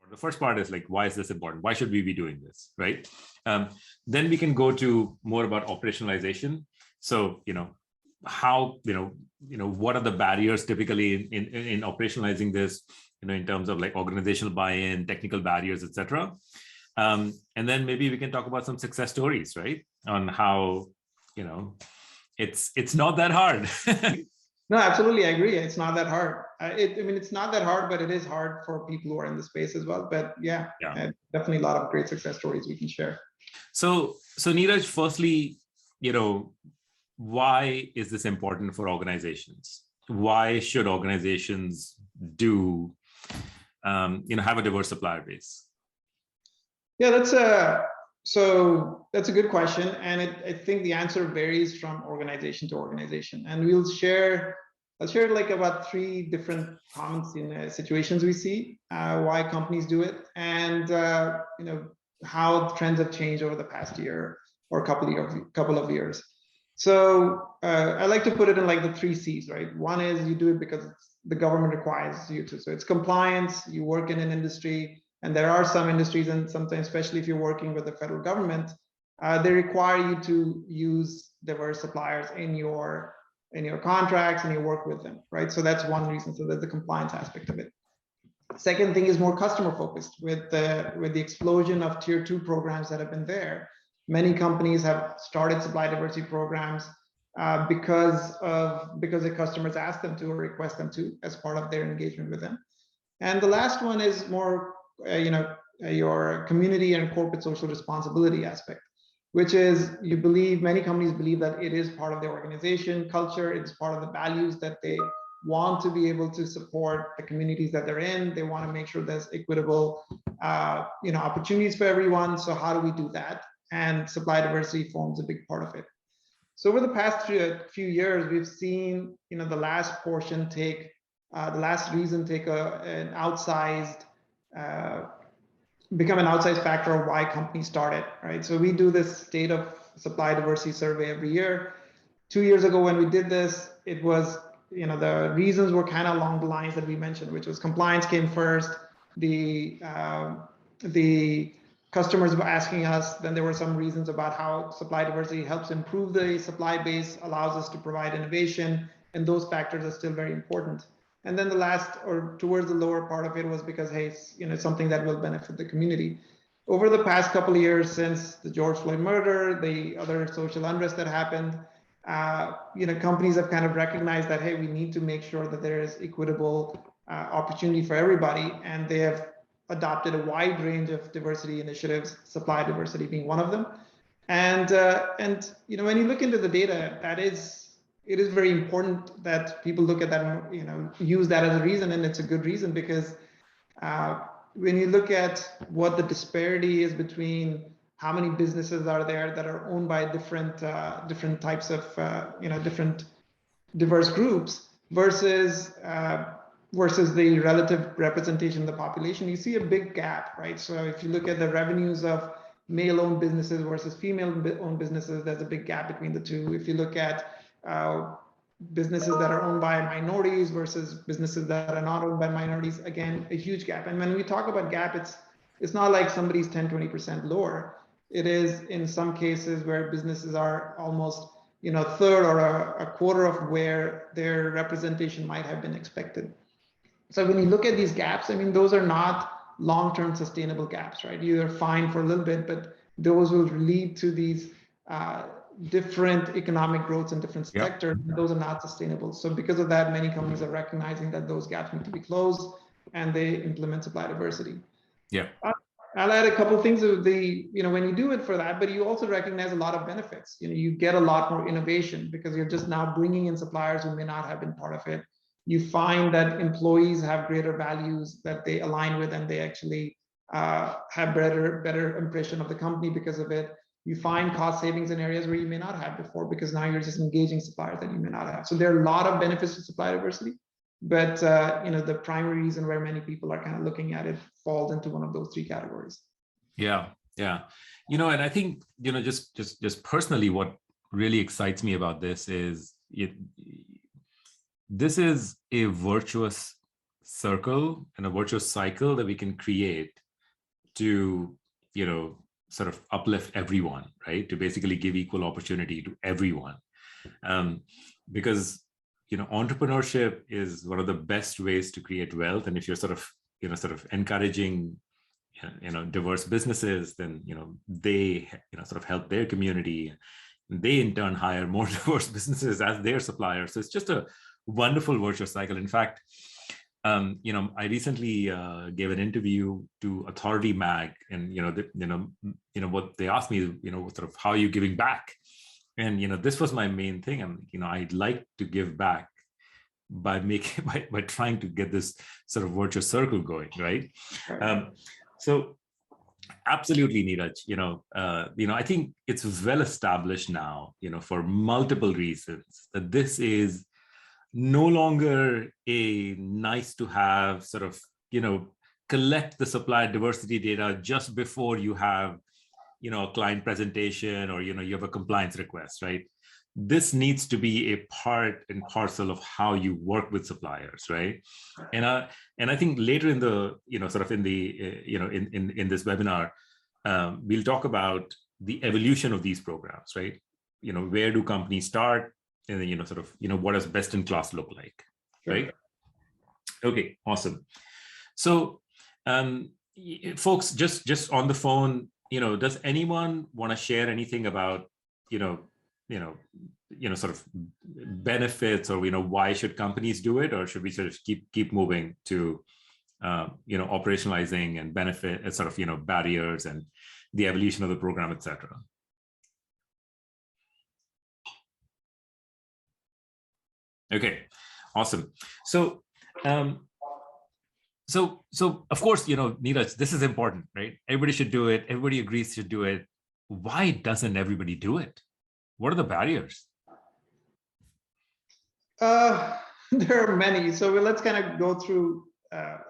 The first part is like, why is this important? Why should we be doing this, right? Then we can go to more about operationalization. So, how, what are the barriers typically in operationalizing this, in terms of like organizational buy-in, technical barriers, etc. And then maybe we can talk about some success stories, right? On how, it's not that hard. No, absolutely, I agree. It's not that hard. It's not that hard, but it is hard for people who are in the space as well. But yeah. Definitely a lot of great success stories we can share. So Neeraj, firstly, why is this important for organizations? Why should organizations do, have a diverse supplier base? Yeah, that's a good question, and I think the answer varies from organization to organization. And I'll share like about 3 different common situations we see why companies do it, and how trends have changed over the past year or couple of years. So I like to put it in like the 3 C's, right? One is you do it because the government requires you to. So it's compliance. You work in an industry. And there are some industries, and sometimes, especially if you're working with the federal government, they require you to use diverse suppliers in your contracts, and you work with them, right? So that's one reason. So there's the compliance aspect of it. Second thing is more customer focused. With the explosion of tier 2 programs that have been there, many companies have started supply diversity programs because the customers ask them to or request them to as part of their engagement with them. And the last one is more your community and corporate social responsibility aspect, which is many companies believe that it is part of their organization culture. It's part of the values that they want to be able to support the communities that they're in. They want to make sure there's equitable opportunities for everyone. So how do we do that? And supply diversity forms a big part of it. So over the past few years, we've seen the last reason take an outsized become an outsized factor of why companies started, right? So we do this state of supply diversity survey every year. 2 years ago when we did this, it was, the reasons were kind of along the lines that we mentioned, which was compliance came first. The customers were asking us, then there were some reasons about how supply diversity helps improve the supply base, allows us to provide innovation, and those factors are still very important. And then the last, or towards the lower part of it, was because, hey, it's something that will benefit the community. Over the past couple of years, since the George Floyd murder, the other social unrest that happened, companies have kind of recognized that, hey, we need to make sure that there is equitable opportunity for everybody, and they have adopted a wide range of diversity initiatives, supply diversity being one of them. And when you look into the data, it is very important that people look at that, use that as a reason, and it's a good reason, because when you look at what the disparity is between how many businesses are there that are owned by different types of different diverse groups versus the relative representation of the population, you see a big gap, right? So if you look at the revenues of male-owned businesses versus female-owned businesses, there's a big gap between the two. If you look at businesses that are owned by minorities versus businesses that are not owned by minorities, again, a huge gap. And when we talk about gap, it's not like somebody's 10-20% lower. It is in some cases where businesses are almost a third or a quarter of where their representation might have been expected. So when you look at these gaps, those are not long-term sustainable gaps, right? You're fine for a little bit, but those will lead to these different economic growths in different sectors. Those are not sustainable. So because of that, many companies are recognizing that those gaps need to be closed, and they implement supply diversity. Yeah. I'll add a couple of things of when you do it for that, but you also recognize a lot of benefits. You get a lot more innovation because you're just now bringing in suppliers who may not have been part of it. You find that employees have greater values that they align with, and they actually have better impression of the company because of it. You find cost savings in areas where you may not have before, because now you're just engaging suppliers that you may not have. So there are a lot of benefits to supply diversity, but the primary reason where many people are kind of looking at it falls into one of those 3 categories. Yeah. And I think just personally, what really excites me about this is this is a virtuous circle and a virtuous cycle that we can create to, sort of uplift everyone, right? To basically give equal opportunity to everyone. Because, entrepreneurship is one of the best ways to create wealth. And if you're sort of encouraging, diverse businesses, then, they, sort of help their community. They in turn hire more diverse businesses as their suppliers. So it's just a wonderful virtuous cycle. In fact, I recently gave an interview to Authority Mag, and what they asked me, sort of how are you giving back? And this was my main thing. I'd like to give back by making by trying to get this sort of virtuous circle going, right? So absolutely, Neeraj. I think it's well established now, for multiple reasons, that this is no longer a nice to have sort of, collect the supplier diversity data just before you have, a client presentation or, you have a compliance request, right? This needs to be a part and parcel of how you work with suppliers, right? And I think later in the, sort of in the, in this webinar, we'll talk about the evolution of these programs, right? Where do companies start? And then, sort of, what does best in class look like, right? Okay, awesome. So, folks, just on the phone, does anyone want to share anything about, sort of benefits, or why should companies do it, or should we sort of keep moving to, operationalizing and benefit, sort of, barriers and the evolution of the program, etc. Okay, awesome. So, so of course, Neeraj, this is important, right? Everybody should do it. Everybody agrees to do it. Why doesn't everybody do it? What are the barriers? There are many. So let's kind of go through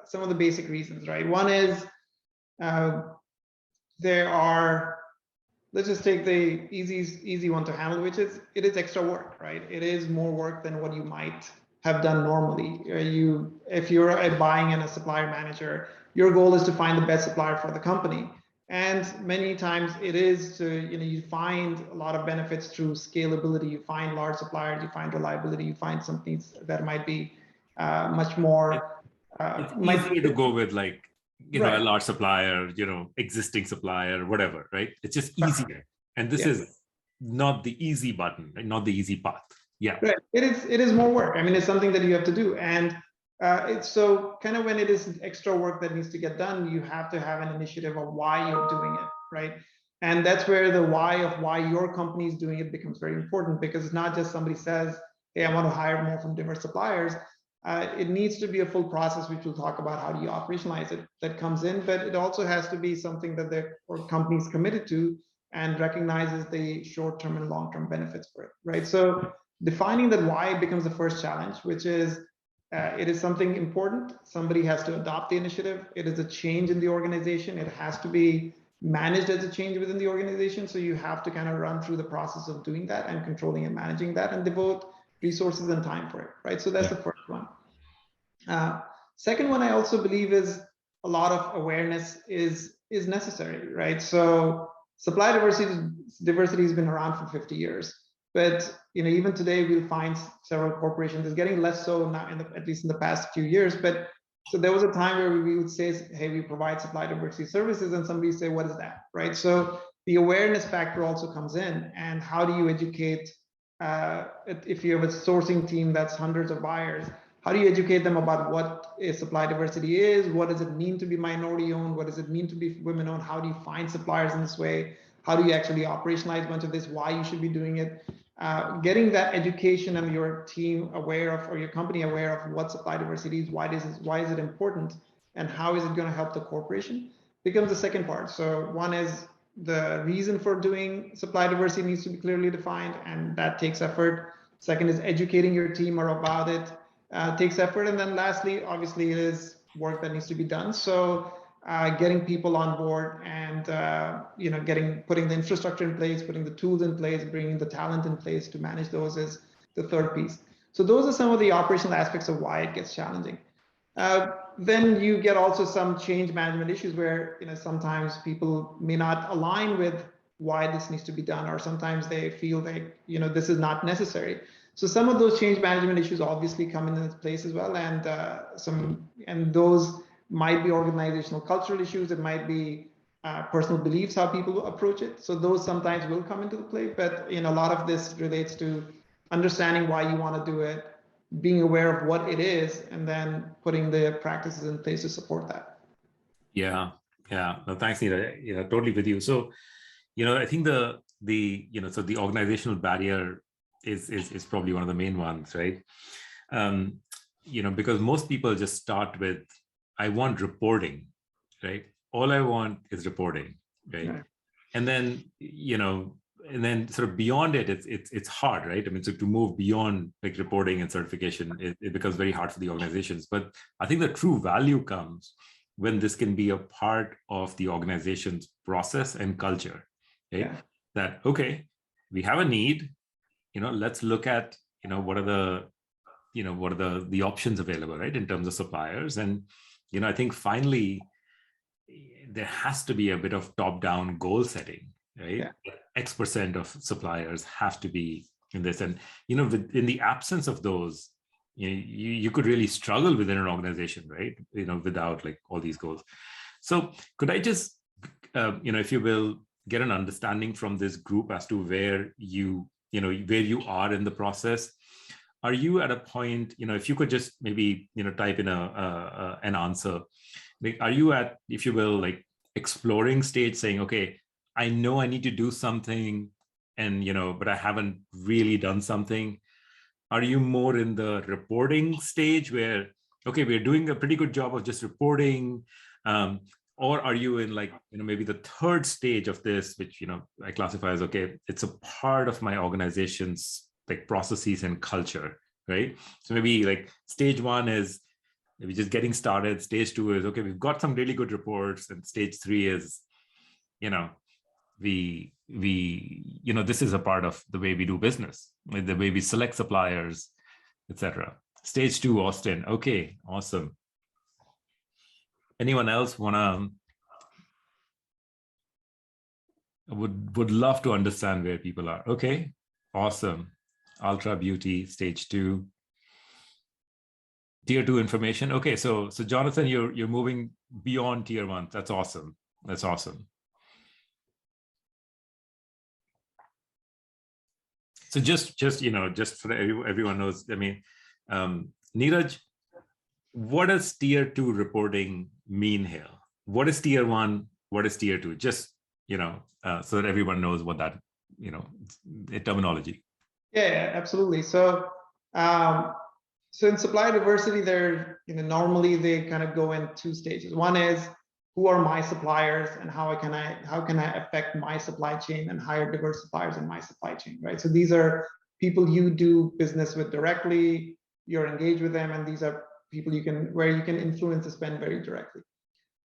some of the basic reasons, right? One is there are, let's just take the easy one to handle, which is it is extra work, right? It is more work than what you might have done normally. If you're a buying and a supplier manager, your goal is to find the best supplier for the company. And many times it is to, you find a lot of benefits through scalability. You find large suppliers, you find reliability, you find something that might be much more. It's easier to go with like, a large supplier, existing supplier, whatever, right? It's just easier. And this is not the easy button, right? Not the easy path. Yeah. Right. It is more work. I mean, it's something that you have to do. And it's so kind of when it is extra work that needs to get done, you have to have an initiative of why you're doing it, right? And that's where the why of why your company is doing it becomes very important, because it's not just somebody says, hey, I want to hire more from diverse suppliers. It needs to be a full process, which we'll talk about how do you operationalize it, that comes in, but it also has to be something that the company is committed to and recognizes the short-term and long-term benefits for it, right? So defining that why becomes the first challenge, which is it is something important. Somebody has to adopt the initiative. It is a change in the organization. It has to be managed as a change within the organization. So you have to kind of run through the process of doing that and controlling and managing that and devote resources and time for it, right? So that's the first one. Second one, I also believe is a lot of awareness is necessary, right? So supply diversity has been around for 50 years. But even today, we'll find several corporations. It's getting less so now, at least in the past few years. But so there was a time where we would say, "Hey, we provide supply diversity services," and somebody say, "What is that?" Right? So the awareness factor also comes in, and how do you educate? If you have a sourcing team that's hundreds of buyers, how do you educate them about what supply diversity is? What does it mean to be minority owned? What does it mean to be women owned? How do you find suppliers in this way? How do you actually operationalize a bunch of this? Why you should be doing it? Getting that education and your team aware of, or your company aware of what supply diversity is, why is it important, and how is it going to help the corporation, becomes the second part. So one is the reason for doing supply diversity needs to be clearly defined, and that takes effort. Second is educating your team about it, takes effort. And then lastly, obviously, it is work that needs to be done. So getting people on board and putting the infrastructure in place, putting the tools in place, bringing the talent in place to manage those is the third piece. So those are some of the operational aspects of why it gets challenging. Then you get also some change management issues where sometimes people may not align with why this needs to be done, or sometimes they feel like this is not necessary. So some of those change management issues obviously come into place as well, and those might be organizational cultural issues. It might be personal beliefs, how people approach it. So those sometimes will come into play, but a lot of this relates to understanding why you want to do it, being aware of what it is, and then putting the practices in place to support that. Yeah. No, thanks, Neeraj. Yeah, totally with you. So, I think so the organizational barrier is probably one of the main ones, right? Because most people just start with, I want reporting, right? All I want is reporting, right? Yeah. And then sort of beyond it, it's hard, right? I mean, so to move beyond like reporting and certification, it becomes very hard for the organizations. But I think the true value comes when this can be a part of the organization's process and culture, right? Yeah. That, okay, we have a need, let's look at, what are the options available, right? In terms of suppliers. And, I think finally, there has to be a bit of top-down goal setting, right? Yeah. X% of suppliers have to be in this. And, in the absence of those, you could really struggle within an organization, right? Without like all these goals. So could I just, if you will, get an understanding from this group as to where you are in the process? Are you at a point, if you could just maybe, type in an answer, like, are you at, if you will, like exploring stage, saying, okay, I know I need to do something and, but I haven't really done something? Are you more in the reporting stage where, okay, we're doing a pretty good job of just reporting? Or are you in like, maybe the third stage of this, which, I classify as, okay, it's a part of my organization's like processes and culture, right? So maybe like stage one is maybe just getting started. Stage two is, okay, we've got some really good reports. And stage three is, this is a part of the way we do business, like the way we select suppliers, etc. Stage two, Austin. Okay, awesome. Anyone else would love to understand where people are? Okay, awesome. Ultra beauty, stage two. Tier two information. Okay, so Jonathan, you're moving beyond tier one. That's awesome. That's awesome. So just for everyone knows, I mean, Neeraj, what does tier two reporting mean here? What is tier one? What is tier two? Just, so that everyone knows what that, terminology. Yeah, absolutely. So, so in supply diversity, there, normally they kind of go in two stages. One is, who are my suppliers and how can I affect my supply chain and hire diverse suppliers in my supply chain, right? So these are people you do business with directly, you're engaged with them, and these are people where you can influence the spend very directly.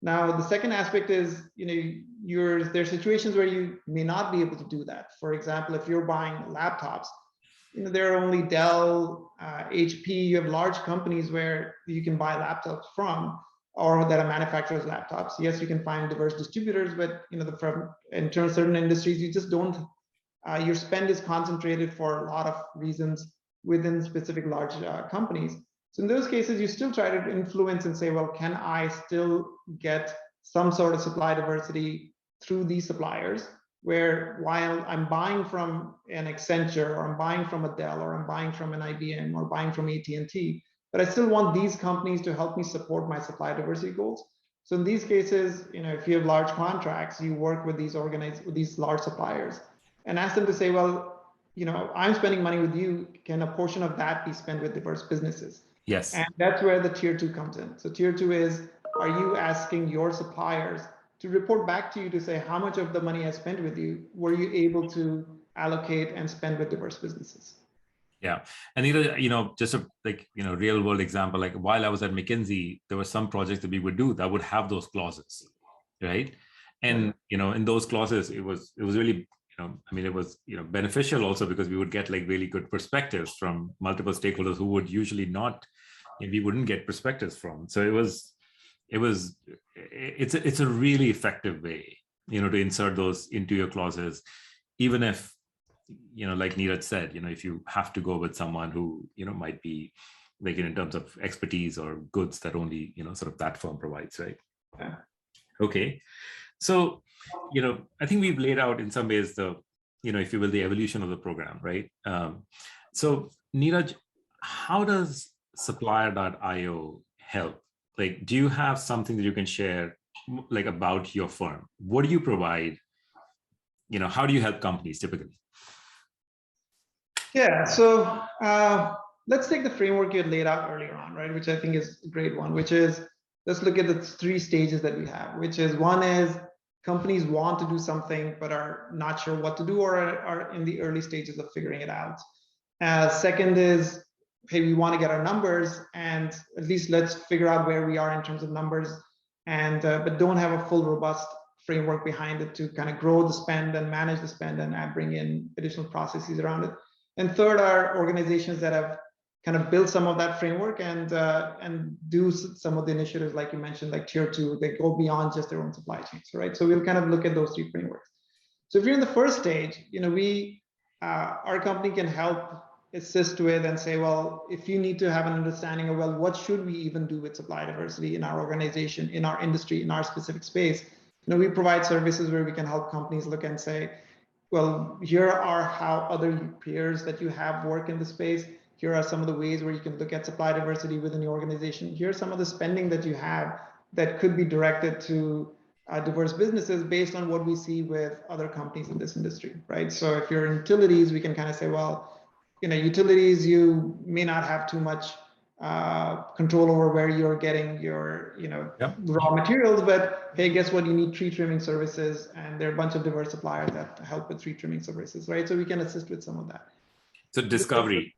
Now, the second aspect is, there's situations where you may not be able to do that. For example, if you're buying laptops, there are only Dell, HP, you have large companies where you can buy laptops from, or that are manufacturers' laptops. Yes, you can find diverse distributors, but in terms of certain industries, you just don't. Your spend is concentrated for a lot of reasons within specific large companies. So in those cases, you still try to influence and say, well, can I still get some sort of supply diversity through these suppliers? Where while I'm buying from an Accenture, or I'm buying from a Dell, or I'm buying from an IBM, or buying from AT&T, but I still want these companies to help me support my supply diversity goals. So in these cases, if you have large contracts, you work with these large suppliers and ask them to say, well, I'm spending money with you. Can a portion of that be spent with diverse businesses? Yes. And that's where the tier two comes in. So tier two is, are you asking your suppliers to report back to you to say how much of the money I spent with you were you able to allocate and spend with diverse businesses? Yeah. And just a real world example, like while I was at McKinsey, there were some projects that we would do that would have those clauses, right? And in those clauses, it was really, it was beneficial also because we would get like really good perspectives from multiple stakeholders who would usually not we wouldn't get perspectives from. So it's a really effective way, to insert those into your clauses, even if, like Neeraj said, if you have to go with someone who, might be like in terms of expertise or goods that only, sort of that firm provides, right? Yeah. Okay. So, I think we've laid out in some ways the, if you will, the evolution of the program, right? So Neeraj, how does Supplier.io help? Like, do you have something that you can share like about your firm? What do you provide? How do you help companies typically? Yeah, so let's take the framework you had laid out earlier on, right? Which I think is a great one, which is, let's look at the 3 stages that we have, which is, one is companies want to do something, but are not sure what to do, or are in the early stages of figuring it out. Second is, hey, we want to get our numbers, and at least let's figure out where we are in terms of numbers, and but don't have a full robust framework behind it to kind of grow the spend and manage the spend and bring in additional processes around it. And third are organizations that have kind of build some of that framework and do some of the initiatives, like you mentioned, like tier 2, they go beyond just their own supply chains, right? So we'll kind of look at those 3 frameworks. So if you're in the first stage, our company can help assist with and say, well, if you need to have an understanding of, well, what should we even do with supply diversity in our organization, in our industry, in our specific space? We provide services where we can help companies look and say, well, here are how other peers that you have work in the space. Here are some of the ways where you can look at supply diversity within your organization. Here's some of the spending that you have that could be directed to diverse businesses based on what we see with other companies in this industry, right? So if you're in utilities, we can kind of say, well, utilities, you may not have too much control over where you're getting your raw materials, but hey, guess what, you need tree trimming services, and there are a bunch of diverse suppliers that help with tree trimming services, right? So we can assist with some of that. So discovery,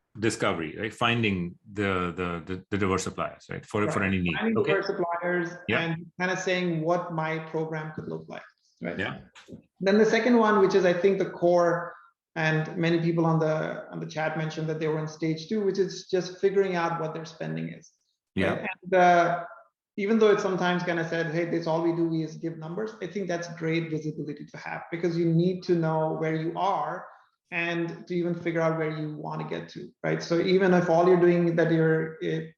right? Finding the diverse suppliers, right? For any need. Finding diverse suppliers, yeah. And kind of saying what my program could look like, right? Yeah. Then the second one, which is I think the core, and many people on the chat mentioned that they were in stage 2, which is just figuring out what their spending is. Yeah. Right? And even though it's sometimes kind of said, hey, that's all we do is give numbers, I think that's great visibility to have, because you need to know where you are and to even figure out where you want to get to, right? So even if all you're doing that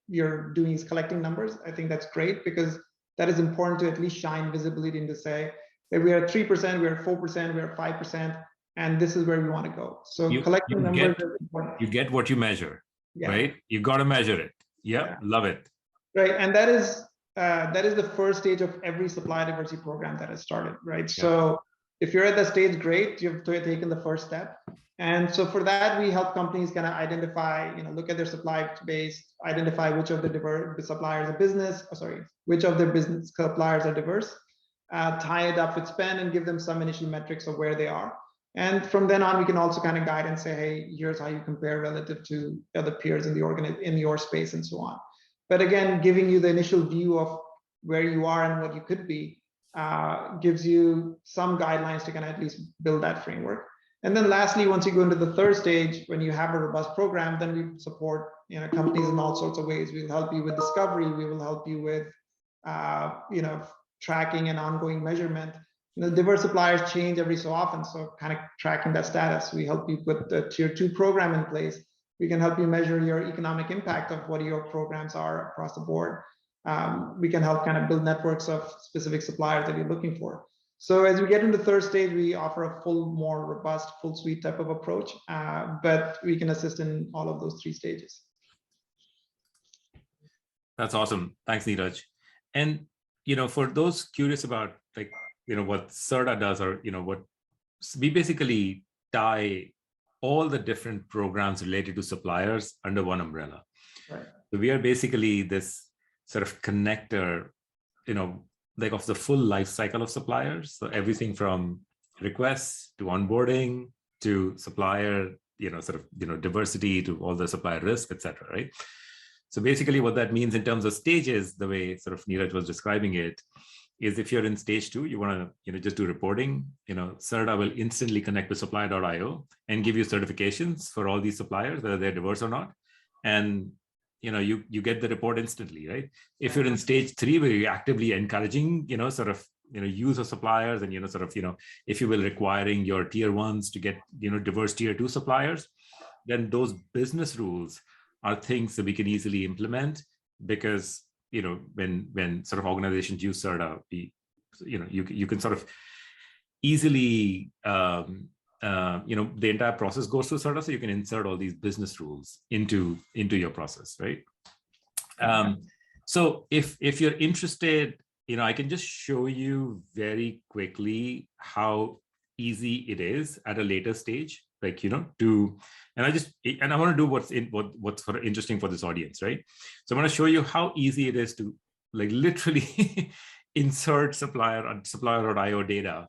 you're doing is collecting numbers, I think that's great, because that is important to at least shine visibility and to say, hey, we are at 3%, we are at 4%, we are at 5%, and this is where we want to go. So collecting numbers is important. You get what you measure, right? You got to measure it. Yeah, love it. Right, and that is the first stage of every supply diversity program that has started, right? Yeah. So if you're at that stage, great, you've taken the first step. And so for that, we help companies kind of identify, look at their supply base, identify which of the diverse suppliers are which of their business suppliers are diverse, tie it up with spend and give them some initial metrics of where they are. And from then on, we can also kind of guide and say, hey, here's how you compare relative to other peers in the in your space and so on. But again, giving you the initial view of where you are and what you could be gives you some guidelines to kind of at least build that framework. And then lastly, once you go into the third stage, when you have a robust program, then we support companies in all sorts of ways. We'll help you with discovery. We will help you with tracking and ongoing measurement. Diverse suppliers change every so often, so kind of tracking that status. We help you put the tier 2 program in place. We can help you measure your economic impact of what your programs are across the board. We can help kind of build networks of specific suppliers that you're looking for. So as we get into the third stage, we offer a more robust, full suite type of approach, but we can assist in all of those 3 stages. That's awesome. Thanks, Neeraj. And, for those curious about what Certa does, or, what we basically tie all the different programs related to suppliers under one umbrella. Right. So we are basically this sort of connector, of the full life cycle of suppliers. So everything from requests to onboarding to supplier, diversity to all the supplier risk, etc. Right. So basically what that means in terms of stages, the way sort of Neeraj was describing it, is if you're in stage 2, you want to just do reporting, Certa will instantly connect with Supplier.io and give you certifications for all these suppliers, whether they're diverse or not. And you get the report instantly, right? If you're in stage 3 where you're actively encouraging, sort of, use of suppliers and, sort of, if you will, requiring your tier 1s to get, diverse tier 2 suppliers, then those business rules are things that we can easily implement because, when sort of organizations use Certa, you can sort of easily, the entire process goes through Certa, so you can insert all these business rules into your process, right? So if you're interested, I can just show you very quickly how easy it is at a later stage, like, and I want to do what's sort of interesting for this audience, right? So I'm going to show you how easy it is to, like, literally insert supplier.io data,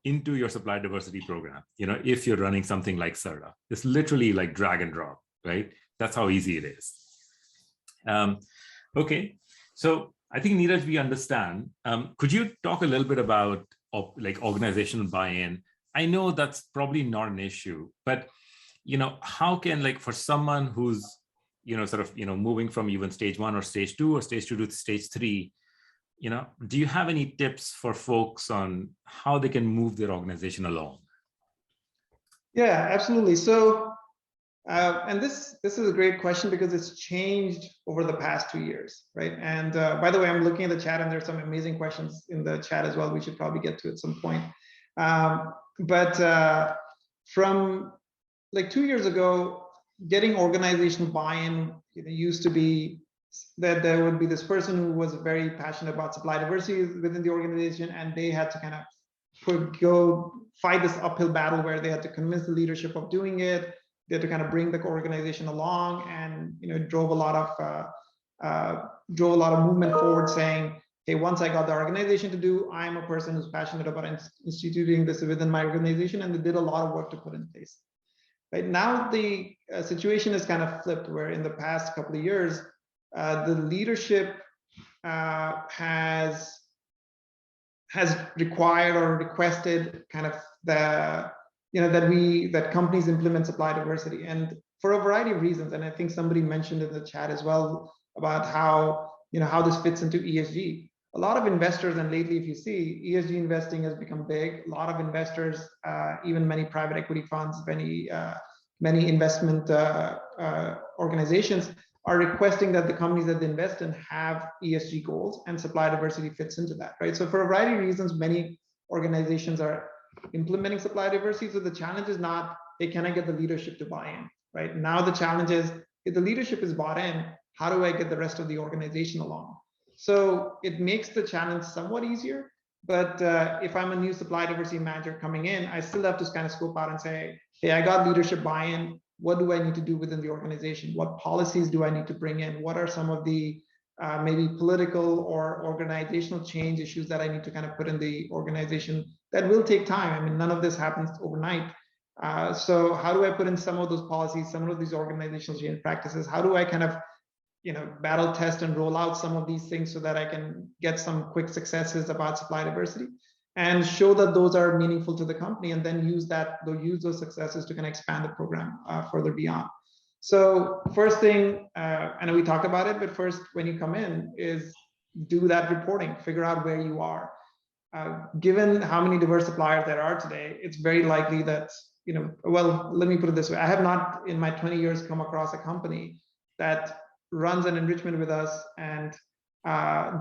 into your supply diversity program, if you're running something like Certa. It's literally like drag and drop, right? That's how easy it is. Okay, so I think, Neeraj, we understand. Could you talk a little bit about like organizational buy-in? I know that's probably not an issue, but how can, like, for someone who's sort of moving from even stage 1 or stage 2 or stage 2 to stage 3, do you have any tips for folks on how they can move their organization along? Yeah, absolutely. So, and this is a great question because it's changed over the past 2 years, right? And by the way, I'm looking at the chat and there's some amazing questions in the chat as well. We should probably get to at some point. But from like 2 years ago, getting organizational buy-in, used to be that there would be this person who was very passionate about supply diversity within the organization, and they had to kind of go fight this uphill battle where they had to convince the leadership of doing it. They had to kind of bring the organization along, and drove a lot of movement forward, saying, "Hey, once I got the organization to do, I'm a person who's passionate about instituting this within my organization," and they did a lot of work to put in place. Right now, the situation is kind of flipped, where in the past couple of years, the leadership has required or requested kind of that companies implement supply diversity, and for a variety of reasons. And I think somebody mentioned in the chat as well about how this fits into ESG. A lot of investors, and lately, if you see, ESG investing has become big. A lot of investors, even many private equity funds, many investment organizations are requesting that the companies that they invest in have ESG goals, and supply diversity fits into that, right? So for a variety of reasons, many organizations are implementing supply diversity. So the challenge is not, hey, can I get the leadership to buy in, right? Now the challenge is, if the leadership is bought in, how do I get the rest of the organization along? So it makes the challenge somewhat easier. But if I'm a new supply diversity manager coming in, I still have to kind of scope out and say, hey, I got leadership buy-in. What do I need to do within the organization? What policies do I need to bring in? What are some of the maybe political or organizational change issues that I need to kind of put in the organization that will take time? I mean, none of this happens overnight. So how do I put in some of those policies, some of these organizational change practices? How do I kind of battle test and roll out some of these things so that I can get some quick successes about supply diversity and show that those are meaningful to the company, and then use those successes to kind of expand the program further beyond. So first thing, I know we talked about it, but first, when you come in, is do that reporting, figure out where you are. Given how many diverse suppliers there are today, it's very likely that, well, let me put it this way. I have not, in my 20 years, come across a company that runs an enrichment with us and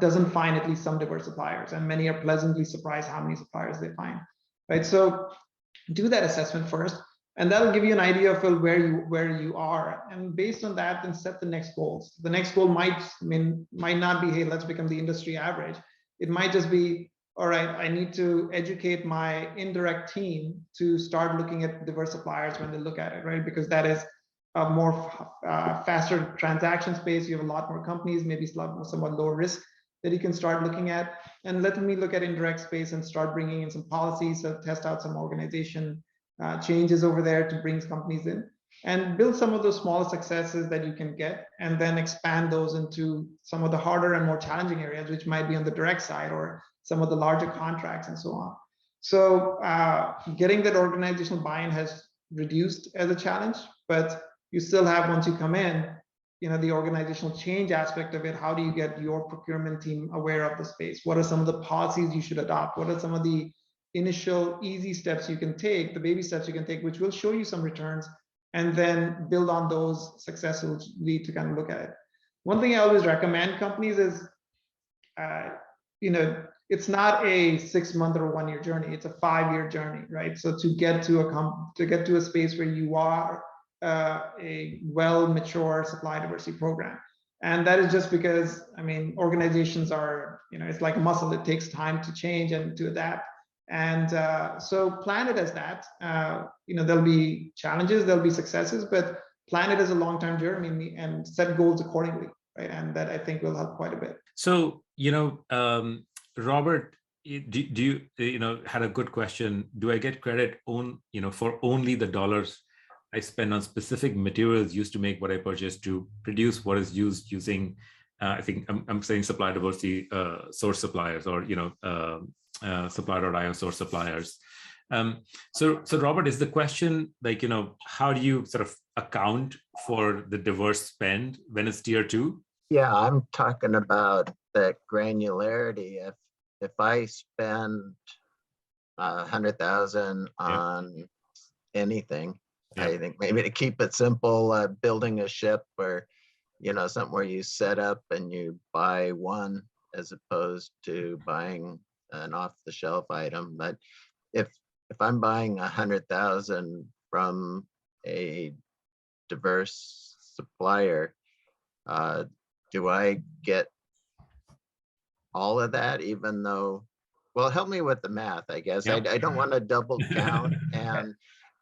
doesn't find at least some diverse suppliers, and many are pleasantly surprised how many suppliers they find, right? So do that assessment first, and that'll give you an idea of where you are, and based on that, then set the next goals. The next goal might not be, hey, let's become the industry average. It might just be, all right, I need to educate my indirect team to start looking at diverse suppliers when they look at it, right? Because that is a more faster transaction space. You have a lot more companies, maybe somewhat lower risk that you can start looking at. And let me look at indirect space and start bringing in some policies, so test out some organization changes over there to bring companies in, and build some of those smaller successes that you can get, and then expand those into some of the harder and more challenging areas, which might be on the direct side or some of the larger contracts and so on. So getting that organizational buy-in has reduced as a challenge, but you still have, once you come in, the organizational change aspect of it. How do you get your procurement team aware of the space? What are some of the policies you should adopt? What are some of the initial easy steps you can take, the baby steps you can take, which will show you some returns, and then build on those successfully to kind of look at it. One thing I always recommend companies is, it's not a 6-month or 1-year journey. It's a 5-year journey, right? So to get to a space where you are a well mature supply diversity program. And that is just because, organizations are, it's like a muscle. It takes time to change and to adapt. And so plan it as that. There'll be challenges, there'll be successes, but plan it as a long-term journey and set goals accordingly, right? And that, I think, will help quite a bit. So, Robert, do you had a good question. Do I get credit for only the dollars I spend on specific materials used to make what I purchase to produce what is used using, I think I'm saying supply diversity source suppliers, or, Supplier.io source suppliers. So Robert, is the question like, how do you sort of account for the diverse spend when it's tier 2? Yeah, I'm talking about the granularity. If I spend 100,000 on anything, I think maybe to keep it simple, building a ship, or something where you set up and you buy one as opposed to buying an off-the-shelf item. But if I'm buying 100,000 from a diverse supplier, do I get all of that, even though, well, help me with the math, I guess. I don't want to double count, and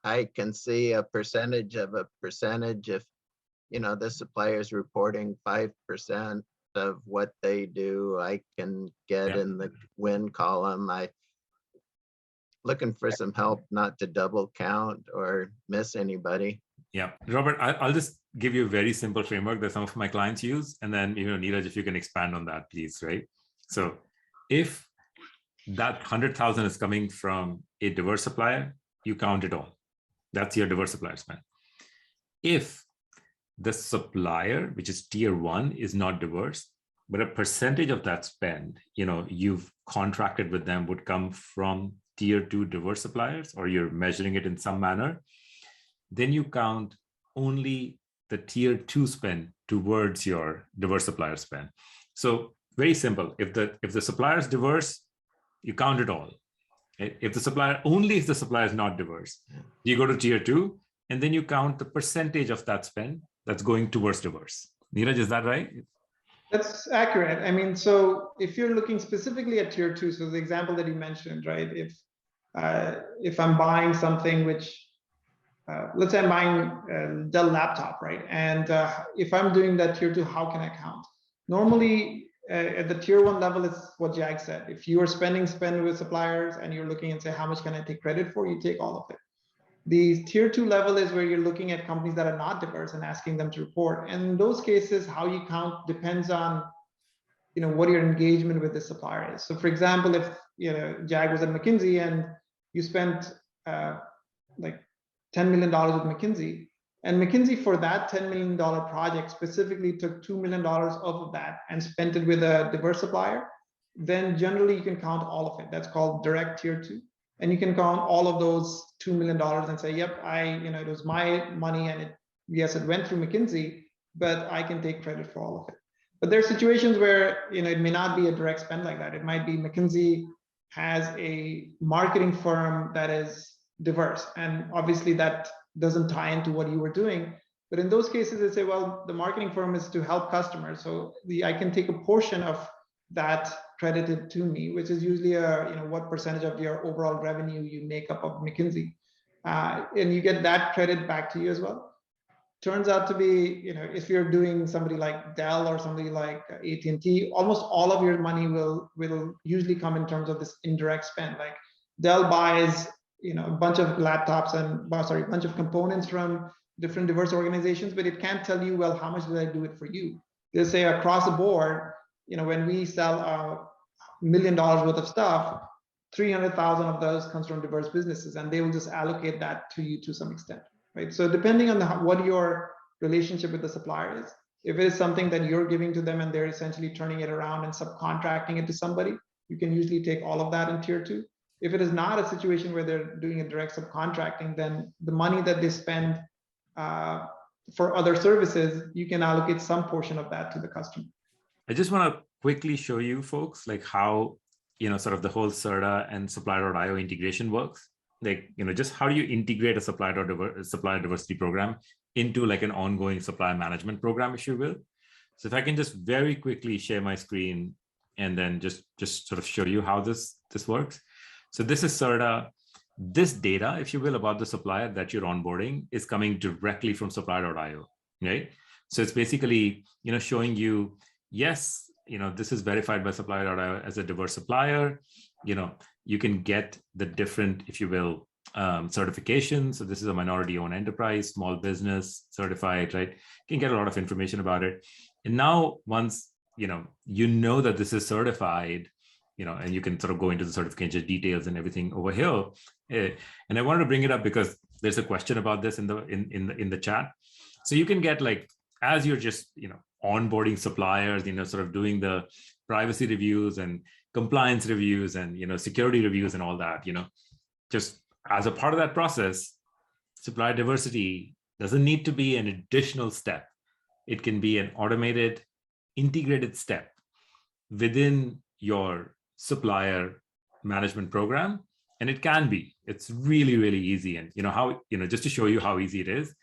I can see a percentage of a percentage. If, the supplier is reporting 5% of what they do, I can get in the win column. Looking for some help not to double count or miss anybody. Yeah, Robert, I'll just give you a very simple framework that some of my clients use. And then, Neeraj, if you can expand on that, please, right? So if that 100,000 is coming from a diverse supplier, you count it all. That's your diverse supplier spend. If the supplier, which is tier 1, is not diverse, but a percentage of that spend, you've contracted with them, would come from tier 2 diverse suppliers, or you're measuring it in some manner, then you count only the tier 2 spend towards your diverse supplier spend. So very simple. If the supplier is diverse, you count it all. If the supplier is not diverse, you go to tier 2, and then you count the percentage of that spend that's going towards diverse. Neeraj, is that right? That's accurate. So if you're looking specifically at tier 2, so the example that you mentioned, right? If I'm buying something which, let's say I'm buying a Dell laptop, right? And if I'm doing that tier 2, how can I count? Normally, at the tier 1 level, it's what Jag said. If you are spend with suppliers and you're looking and say, how much can I take credit for? You take all of it. The tier 2 level is where you're looking at companies that are not diverse and asking them to report. And in those cases, how you count depends on, what your engagement with the supplier is. So for example, if, Jag was at McKinsey and you spent like $10 million with McKinsey, and McKinsey for that $10 million project specifically took $2 million off of that and spent it with a diverse supplier, then generally you can count all of it. That's called direct tier 2. And you can count all of those $2 million and say, yep, it was my money, and it went through McKinsey, but I can take credit for all of it. But there are situations where, it may not be a direct spend like that. It might be McKinsey has a marketing firm that is diverse, and obviously that doesn't tie into what you were doing. But in those cases, they say, well, the marketing firm is to help customers, so I can take a portion of that credited to me, which is usually what percentage of your overall revenue you make up of McKinsey, and you get that credit back to you as well. Turns out to be, if you're doing somebody like Dell or somebody like AT&T, almost all of your money will usually come in terms of this indirect spend. Like Dell buys a bunch of laptops and a bunch of components from different diverse organizations, but it can't tell you, well, how much did I do it for you? They'll say across the board, when we sell $1 million worth of stuff, 300,000 of those comes from diverse businesses, and they will just allocate that to you to some extent, right? So depending on what your relationship with the supplier is, If it is something that you're giving to them and they're essentially turning it around and subcontracting it to somebody, you can usually take all of that in tier 2. If it is not a situation where they're doing a direct subcontracting, then the money that they spend for other services, you can allocate some portion of that to the customer. I just want to quickly show you folks like how, sort of the whole Certa and Supplier.io integration works. Like, just how do you integrate a supplier diversity program into like an ongoing supplier management program, if you will. So if I can just very quickly share my screen and then just sort of show you how this works. So this is Certa. This data, if you will, about the supplier that you're onboarding is coming directly from Supplier.io, right? So it's basically, showing you, yes, this is verified by Supplier.io as a diverse supplier. You can get the different, if you will, certifications. So this is a minority-owned enterprise, small business certified, right? You can get a lot of information about it. And now once, you know that this is certified, and you can sort of go into the certification details and everything over here. And I wanted to bring it up because there's a question about this in the chat. So you can get like, as you're just, onboarding suppliers, sort of doing the privacy reviews and compliance reviews and, security reviews and all that, just as a part of that process, supplier diversity doesn't need to be an additional step. It can be an automated, integrated step within your supplier management program. And it can be, it's really, really easy. And just to show you how easy it is,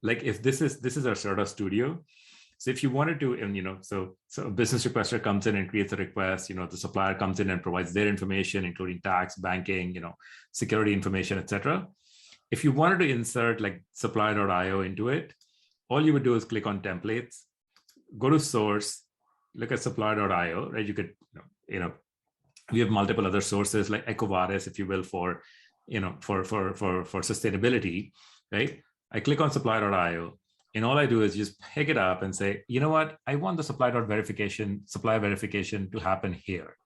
like if this is our Certa studio. So if you wanted to, and so a business requester comes in and creates a request, the supplier comes in and provides their information, including tax, banking, security information, etc. If you wanted to insert like Supplier.io into it, all you would do is click on templates, go to source, look at Supplier.io, right? You could, we have multiple other sources like EcoVadis, if you will, for sustainability, right? I click on Supplier.io. And all I do is just pick it up and say, you know what? I want the supplier verification to happen here.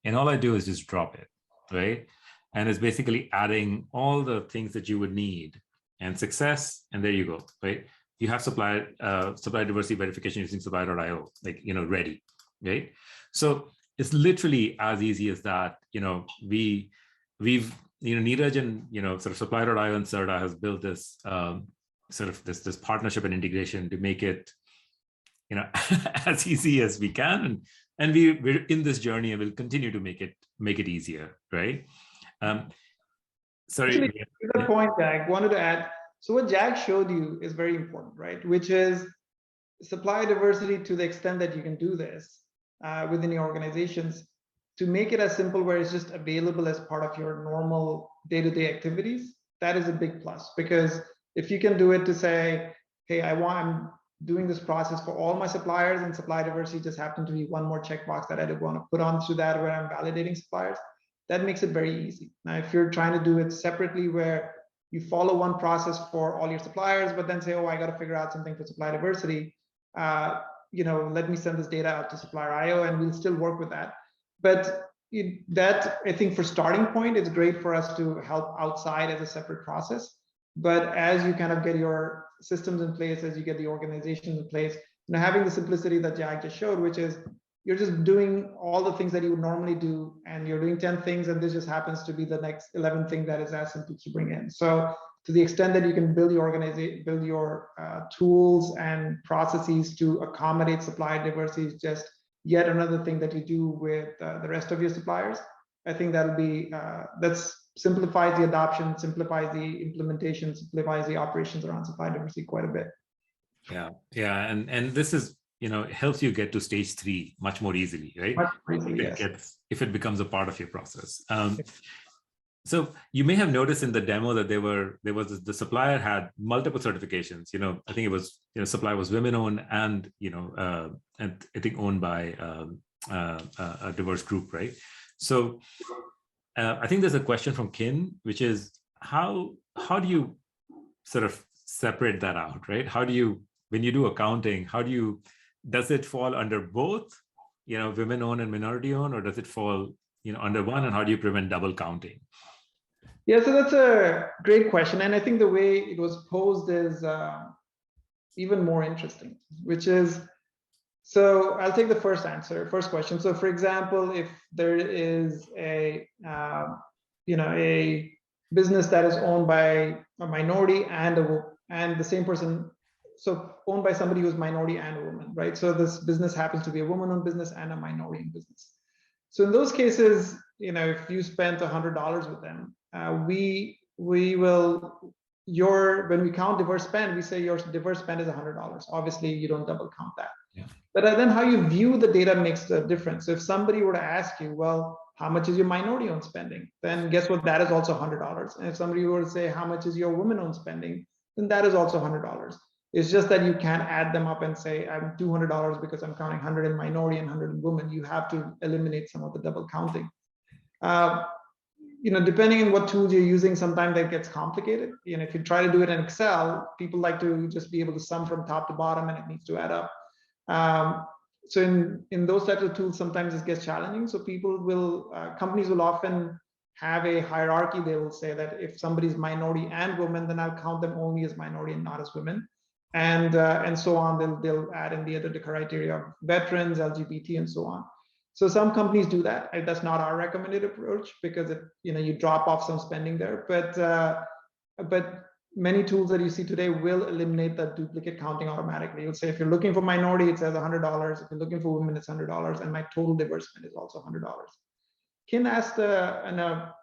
And all I do is just drop it, right? And it's basically adding all the things that you would need and success. And there you go, right? You have supplier diversity verification using Supplier.io, like, ready, right? So it's literally as easy as that. We've, Neeraj and, sort of Supplier.io and Certa has built this, sort of this partnership and integration to make it, as easy as we can, and we're in this journey and we'll continue to make it easier, right? Sorry. Actually, to that point, Jag, wanted to add. So what Jag showed you is very important, right? Which is supplier diversity to the extent that you can do this within your organizations, to make it as simple where it's just available as part of your normal day-to-day activities. That is a big plus, because if you can do it to say, hey, I'm doing this process for all my suppliers, and supplier diversity just happened to be one more checkbox that I did want to put onto that where I'm validating suppliers, that makes it very easy. Now, if you're trying to do it separately where you follow one process for all your suppliers, but then say, oh, I got to figure out something for supplier diversity, let me send this data out to Supplier.io and we'll still work with that. But that, I think for starting point, it's great for us to help outside as a separate process. But as you kind of get your systems in place, as you get the organization in place, having the simplicity that Jag just showed, which is you're just doing all the things that you would normally do, and you're doing 10 things, and this just happens to be the next 11th thing that is as simple to bring in. So to the extent that you can build your organization, build your tools and processes to accommodate supplier diversity, is just yet another thing that you do with the rest of your suppliers. I think that'll be that's simplifies the adoption, simplifies the implementation, simplifies the operations around supply diversity quite a bit. Yeah, and this is, helps you get to stage 3 much more easily, right? Much more easily, yes. If it becomes a part of your process. So you may have noticed in the demo that the supplier had multiple certifications. I think it was, supplier was women-owned and and I think owned by a diverse group, right? So I think there's a question from Kin, which is how do you sort of separate that out, right? How do you, when you do accounting, does it fall under both, women-owned and minority-owned, or does it fall, under one, and how do you prevent double counting? Yeah, so that's a great question. And I think the way it was posed is even more interesting, which is, so I'll take the first question. So for example, if there is a a business that is owned by a minority and the same person, so owned by somebody who's minority and a woman, right? So this business happens to be a woman-owned business and a minority-owned business. So in those cases, if you spent $100 with them, we will, when we count diverse spend, we say your diverse spend is $100. Obviously, you don't double count that. Yeah. But then how you view the data makes a difference. So if somebody were to ask you, well, how much is your minority-owned spending? Then guess what? That is also $100. And if somebody were to say, how much is your women-owned spending? Then that is also $100. It's just that you can't add them up and say, I'm $200 because I'm counting 100 in minority and 100 in women. You have to eliminate some of the double counting. Depending on what tools you're using, sometimes that gets complicated. If you try to do it in Excel, people like to just be able to sum from top to bottom and it needs to add up. So in those types of tools, sometimes it gets challenging. So companies will often have a hierarchy. They will say that if somebody's minority and woman, then I'll count them only as minority and not as women. And so on. They'll add in the other criteria of veterans, LGBT, and so on. So some companies do that. That's not our recommended approach because you drop off some spending there. But many tools that you see today will eliminate the duplicate counting automatically. You'll say if you're looking for minority, it says $100. If you're looking for women, it's $100, and my total diverse spend is also $100. Ken asked a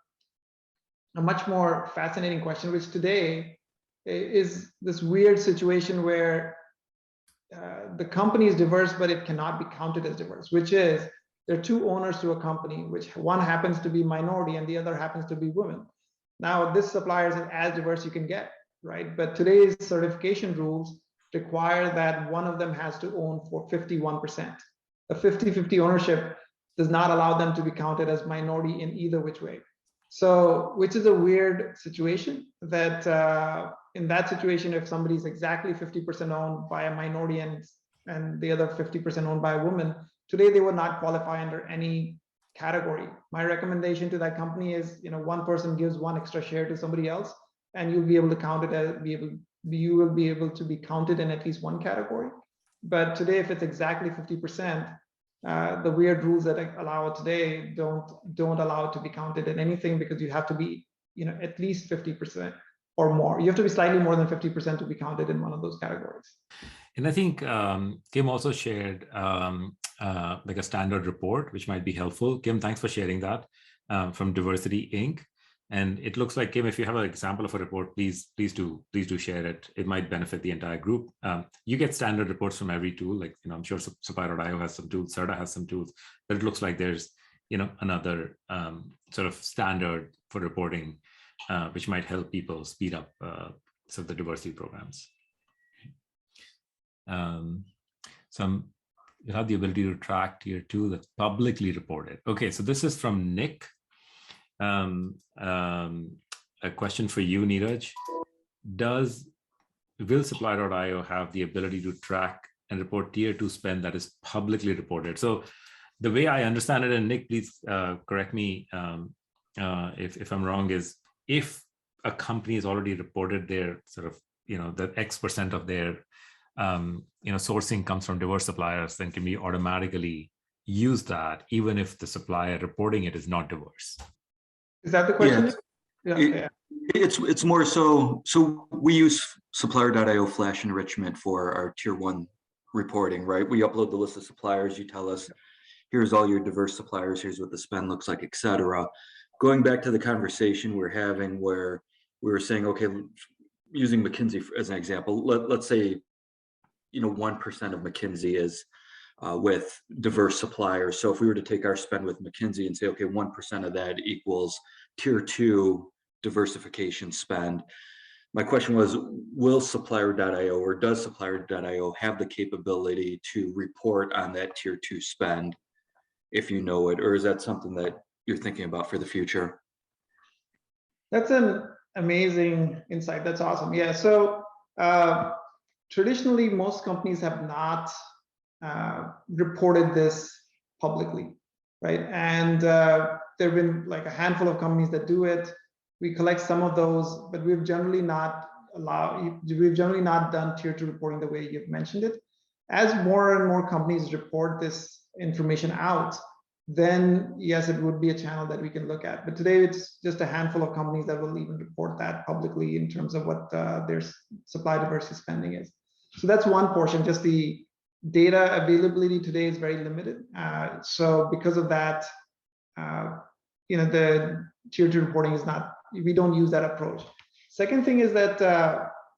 much more fascinating question, which today is this weird situation where the company is diverse, but it cannot be counted as diverse, which is there are two owners to a company, which one happens to be minority and the other happens to be women. Now, this supplier is as diverse you can get, right? But today's certification rules require that one of them has to own for 51%. A 50-50 ownership does not allow them to be counted as minority in either which way. So, which is a weird situation that in that situation, if somebody's exactly 50% owned by a minority and the other 50% owned by a woman, today they would not qualify under any category. My recommendation to that company is, one person gives one extra share to somebody else, and you'll be able to count it as you will be able to be counted in at least one category. But today, if it's exactly 50%, the weird rules that allow it today don't allow it to be counted in anything because you have to be, at least 50% or more. You have to be slightly more than 50% to be counted in one of those categories. And I think Kim also shared like a standard report, which might be helpful. Kim, thanks for sharing that from Diversity Inc. And it looks like, Kim, if you have an example of a report, please do share it. It might benefit the entire group. You get standard reports from every tool. Like, I'm sure Supplier.io has some tools, Certa has some tools, but it looks like there's, another sort of standard for reporting, which might help people speed up some of the diversity programs. You have the ability to track tier 2 that's publicly reported. Okay, so this is from Nick. A question for you, Neeraj. Will Supplier.io have the ability to track and report tier 2 spend that is publicly reported? So the way I understand it, and Nick, please correct me if I'm wrong, is if a company has already reported their sort of, the X% of their sourcing comes from diverse suppliers, then can we automatically use that even if the supplier reporting it is not diverse? Is that the question? Yeah. It's more so we use Supplier.io flash enrichment for our tier 1 reporting, right? We upload the list of suppliers, you tell us, here's all your diverse suppliers, here's what the spend looks like, etc. Going back to the conversation we're having where we were saying, okay, using McKinsey as an example, let's say 1% of McKinsey is with diverse suppliers. So if we were to take our spend with McKinsey and say, okay, 1% of that equals tier 2 diversification spend. My question was, will Supplier.io or does Supplier.io have the capability to report on that tier 2 spend if you know it, or is that something that you're thinking about for the future? That's an amazing insight. That's awesome. Yeah. So traditionally, most companies have not reported this publicly, right? And there have been like a handful of companies that do it. We collect some of those, but we've generally not we've generally not done tier 2 reporting the way you've mentioned it. As more and more companies report this information out, then yes, it would be a channel that we can look at. But today it's just a handful of companies that will even report that publicly in terms of what their supply diversity spending is. So that's one portion. Just the data availability today is very limited. So because of that, the tier 2 reporting is not, we don't use that approach. Second thing is that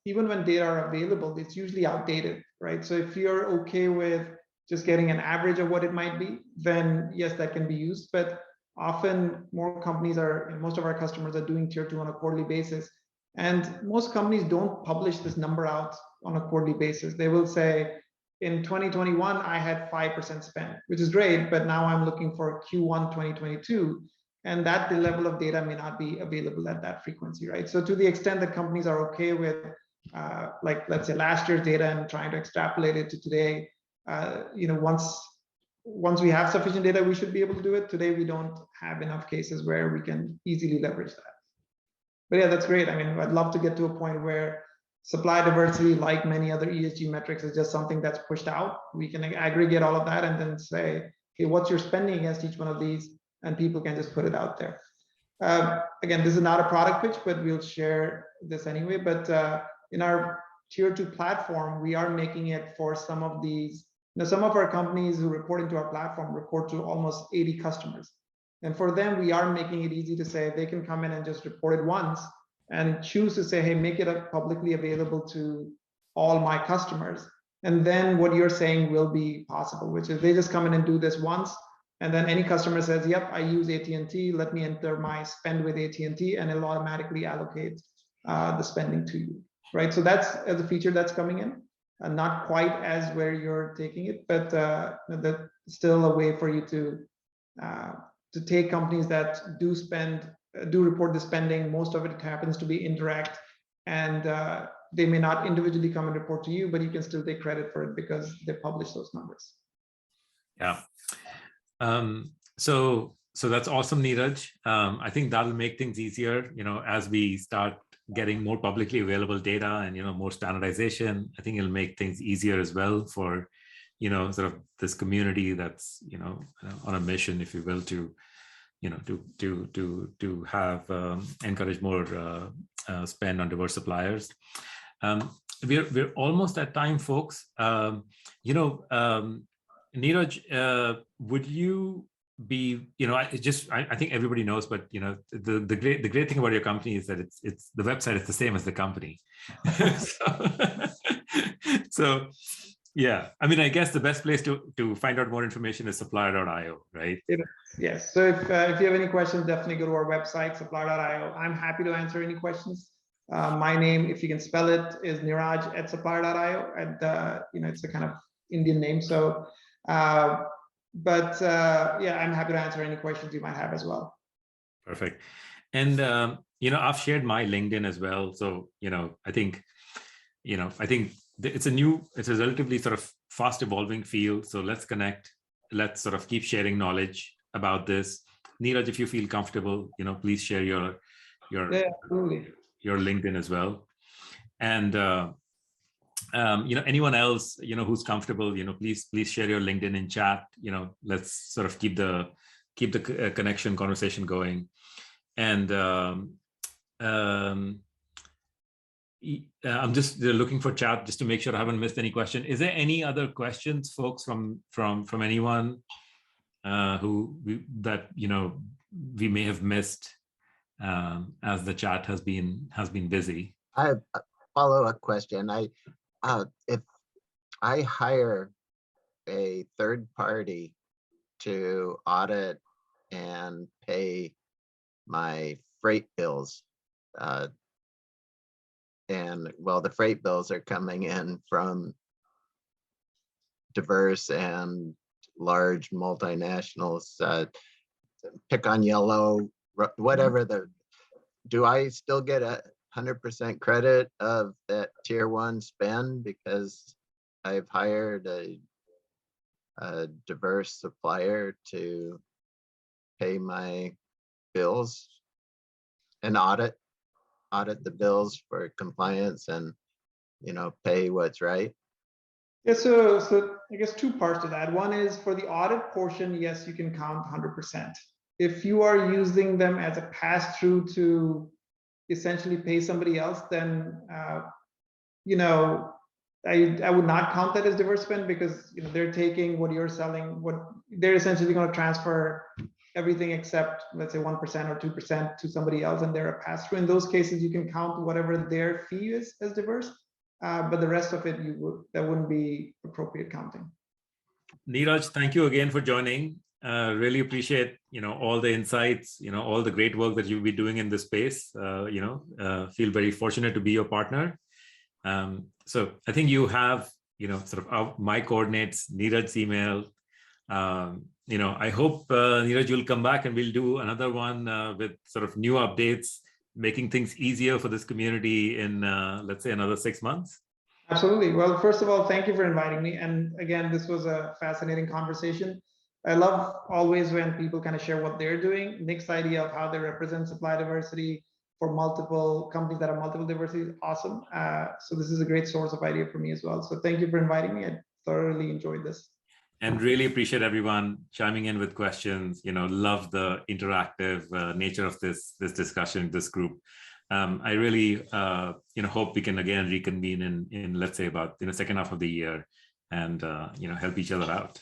even when data are available, it's usually outdated, right? So if you're okay with just getting an average of what it might be, then yes, that can be used. But often more companies most of our customers are doing tier 2 on a quarterly basis. And most companies don't publish this number out on a quarterly basis. They will say, in 2021, I had 5% spend, which is great, but now I'm looking for Q1 2022. And that the level of data may not be available at that frequency, right? So to the extent that companies are okay with, like, let's say last year's data and trying to extrapolate it to today, once we have sufficient data, we should be able to do it. Today, we don't have enough cases where we can easily leverage that. But yeah, that's great. I mean, I'd love to get to a point where supply diversity, like many other ESG metrics, is just something that's pushed out. We can aggregate all of that and then say, hey, what's your spending against each one of these? And people can just put it out there. Again, this is not a product pitch, but we'll share this anyway. But in our tier 2 platform, we are making it for some of these. Some of our companies who report into our platform report to almost 80 customers. And for them, we are making it easy to say they can come in and just report it once and choose to say, hey, make it publicly available to all my customers. And then what you're saying will be possible, which is they just come in and do this once. And then any customer says, yep, I use AT&T, let me enter my spend with AT&T, and it'll automatically allocate the spending to you, right? So that's as a feature that's coming in. Not quite as where you're taking it, but that's still a way for you to take companies that do report the spending. Most of it happens to be indirect, and they may not individually come and report to you, but you can still take credit for it because they publish those numbers. Yeah. So that's awesome, Neeraj. I think that'll make things easier, as we start getting more publicly available data and, more standardization. I think it'll make things easier as well for, sort of this community that's, on a mission, if you will, to, to have encourage more spend on diverse suppliers. We're almost at time, folks. Neeraj, would you be, I think everybody knows, but the great thing about your company is that it's the website is the same as the company. so yeah, I mean, I guess the best place to find out more information is supplier.io, right? Yes. So if you have any questions, definitely go to our website, supplier.io. I'm happy to answer any questions. My name, if you can spell it, is Neeraj at supplier.io. And it's a kind of Indian name. So yeah, I'm happy to answer any questions you might have as well. Perfect. And I've shared my LinkedIn as well. So I think it's a relatively sort of fast evolving field. So let's connect. Let's sort of keep sharing knowledge about this. Neeraj, if you feel comfortable, please share your LinkedIn as well. And anyone else, who's comfortable, please share your LinkedIn in chat. Let's sort of keep the connection conversation going. And I'm just looking for chat just to make sure I haven't missed any question. Is there any other questions, folks, from anyone that we may have missed as the chat has been busy? I have a follow-up question. If I hire a third party to audit and pay my freight bills, and well, the freight bills are coming in from diverse and large multinationals, pick on yellow, whatever do I still get 100% credit of that tier 1 spend because I've hired a diverse supplier to pay my bills and audit audit the bills for compliance and, pay what's right? Yeah, so I guess two parts to that. One is for the audit portion, yes, you can count 100%. If you are using them as a pass-through to essentially pay somebody else, then I would not count that as diverse spend, because they're taking what you're selling, what they're essentially going to transfer everything except, let's say, 1% or 2% to somebody else, and they're a pass-through. In those cases, you can count whatever their fee is as diverse, but the rest of it, that wouldn't be appropriate counting. Neeraj, thank you again for joining. Really appreciate all the insights, all the great work that you'll be doing in this space. Feel very fortunate to be your partner. So I think you have sort of my coordinates, Neeraj's email. I hope Neeraj, you'll come back and we'll do another one with sort of new updates, making things easier for this community in let's say another 6 months. Absolutely. Well, first of all, thank you for inviting me. And again, this was a fascinating conversation. I love always when people kind of share what they're doing. Nick's idea of how they represent supply diversity for multiple companies that have multiple diversity is awesome. So this is a great source of idea for me as well. So thank you for inviting me. I thoroughly enjoyed this. And really appreciate everyone chiming in with questions. Love the interactive nature of this discussion, this group. I really hope we can again reconvene in let's say about second half of the year and help each other out.